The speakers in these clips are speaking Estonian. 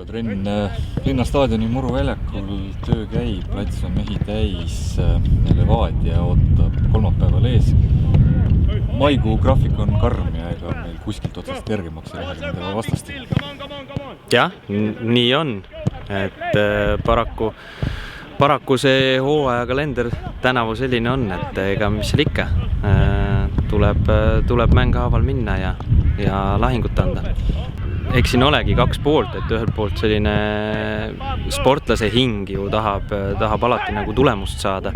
trenn linnastaadioni Muruväljakul, töö käib, plats on mehi täis, Levadia ootab kolmapäeval ees. Maikuu graafik on karm ja ega meil kuskilt otsast kergemaks ei lähe nendele vastastel. Jah, nii on, et paraku see hooaja kalender tänavu selline on, et ega mis seal ikka, tuleb mängahaaval minna ja lahingut anda. Eks siin olegi kaks poolt, et ühelt poolt selline sportlase hing ju tahab alati nagu tulemust saada.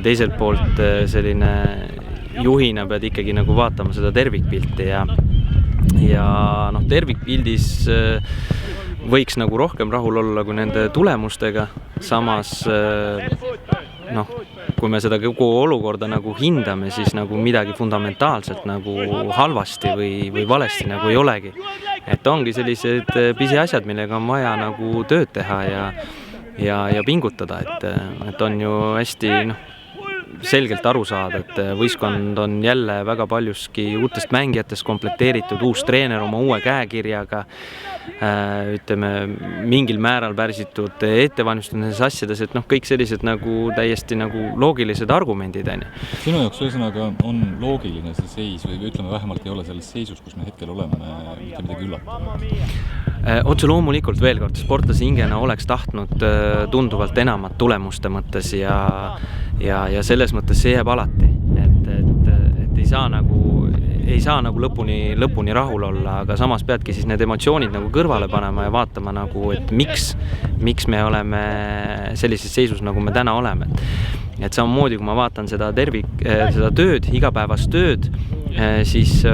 Teiselt poolt selline juhina pead ikkagi nagu vaatama seda tervikpilti ja tervikpildis võiks nagu rohkem rahul olla kui nende tulemustega. Samas kui me seda kogu olukorda nagu hindame, siis nagu midagi fundamentaalselt nagu halvasti või valesti nagu ei olegi. Et ongi sellised pisiasjad, millega on vaja nagu tööd teha ja pingutada, et on ju hästi selgelt aru saada, et võistkond on jälle väga paljuski uutest mängijatest komplekteeritud, uus treener oma uue käekirjaga, ütleme mingil määral pärsitud ettevalmistuses asjades, et kõik sellised nagu täiesti nagu loogilised argumendid. Sinu jaoks ühesõnaga on loogiline see seis või ütleme vähemalt ei ole selles seisus, kus me hetkel oleme, mitte midagi üllatav? Otse loomulikult veel kord, sportlase hingena oleks tahtnud tunduvalt enamat tulemuste mõttes ja selles mõttes see jääb alati, et ei saa nagu lõpuni rahul olla, aga samas peadki siis need emotsioonid nagu kõrvale panema ja vaatama nagu, et miks me oleme sellises seisus, nagu me täna oleme. Et samamoodi, kui ma vaatan seda tööd, igapäevast tööd, siis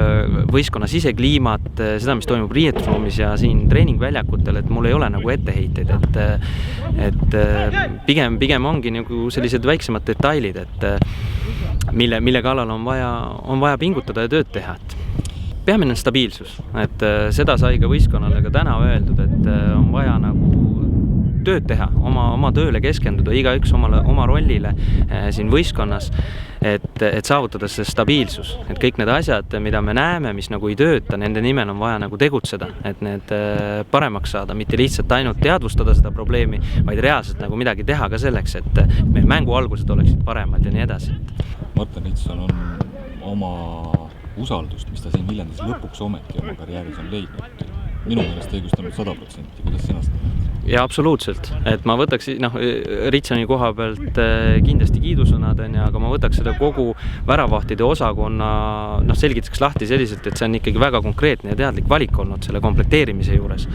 võistkonna sisekliimat, seda, mis toimub riietusruumis ja siin treeningväljakutel, et mul ei ole nagu etteheiteid, et pigem ongi nagu sellised väiksemad detailid, et mille kallal on vaja pingutada ja tööd teha. Peamine on stabiilsus, et seda sai ka võistkonnale ka täna öeldud, et on vaja nagu tööd teha, oma tööle keskenduda, igaüks oma rollile siin võistkonnas, et saavutada see stabiilsus. Et kõik need asjad, mida me näeme, mis nagu ei tööta, nende nimel on vaja nagu tegutseda, et need paremaks saada, mitte lihtsalt ainult teadvustada seda probleemi, vaid reaalselt nagu midagi teha ka selleks, et meil mängu algused oleksid paremad ja nii edasi. Martin Nitson on oma usaldust, mis ta siin Viljandis lõpuks ometi oma karjääris on leidnud. Minu meelest õigustanud 100%, kuidas sina seda? Ja absoluutselt, et ma võtaks Ritsoni koha pealt kindlasti kiidusõnad, aga ma võtaks seda kogu väravahtide osakonna selgitaks lahti selliselt, et see on ikkagi väga konkreetne ja teadlik valik olnud selle komplekteerimise juures.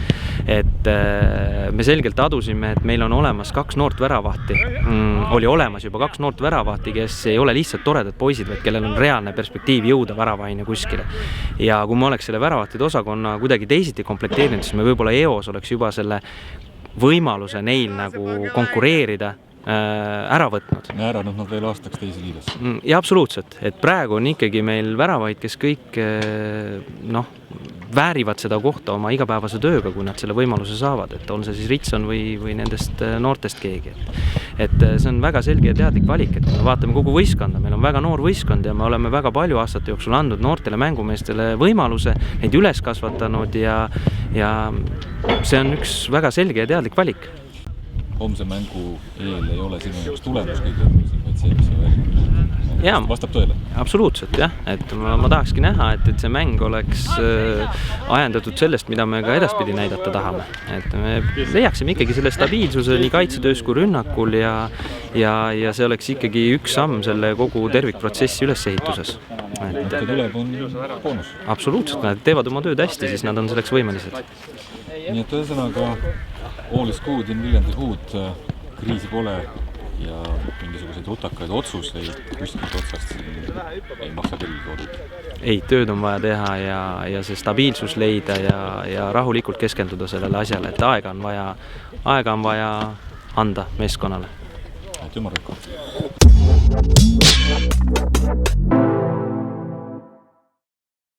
Et me selgelt adusime, et meil on olemas 2 noort väravahti. Oli olemas juba 2 noort väravahti, kes ei ole lihtsalt toredad poisid, vaid kellel on reaalne perspektiiv jõuda väravaine kuskile. Ja kui me oleks selle väravahtide osakonna kuidagi teisiti komplekteerinud, siis me võib-olla EOS oleks juba selle võimaluse neil nagu konkureerida ära võtnud. Ja ära nad veel aastaks teisi liides. Ja absoluutselt, et praegu on ikkagi meil väravaid, kes kõik väärivad seda kohta oma igapäevase tööga, kui nad selle võimaluse saavad, et on see siis Ritson või nendest noortest keegi. Et see on väga selge ja teadlik valik, et me vaatame kogu võistkonda, meil on väga noor võistkond ja me oleme väga palju aastate jooksul andnud noortele mängumeestele võimaluse, neid üles kasvatanud ja see on üks väga selge ja teadlik valik. Homse mängu eel ei ole sinu jaoks tulemus kõige olulisem, vaid see, mis on vastab tõele? Absoluutselt, jah. Et ma tahakski näha, et see mäng oleks ajendatud sellest, mida me ka edaspidi näidata tahame. Et me leiaksime ikkagi selle stabiilsuse nii kaitsetöös kui rünnakul ja see oleks ikkagi üks samm selle kogu tervikprotsessi ülesehituses. Kui tuleb on boonus. Absoluutselt, nad teevad oma tööd hästi, siis nad on selleks võimelised. Nii et ühesõnaga all is good in Viljandi Hood, kriisi pole ja mingisuguseid rutakaid otsuseid kuskilt otsast ei maksa kellegi koduda. Ei, tööd on vaja teha ja see stabiilsus leida ja rahulikult keskenduda sellele asjale, et aega on vaja anda meeskonnale. Et jumal rõkku.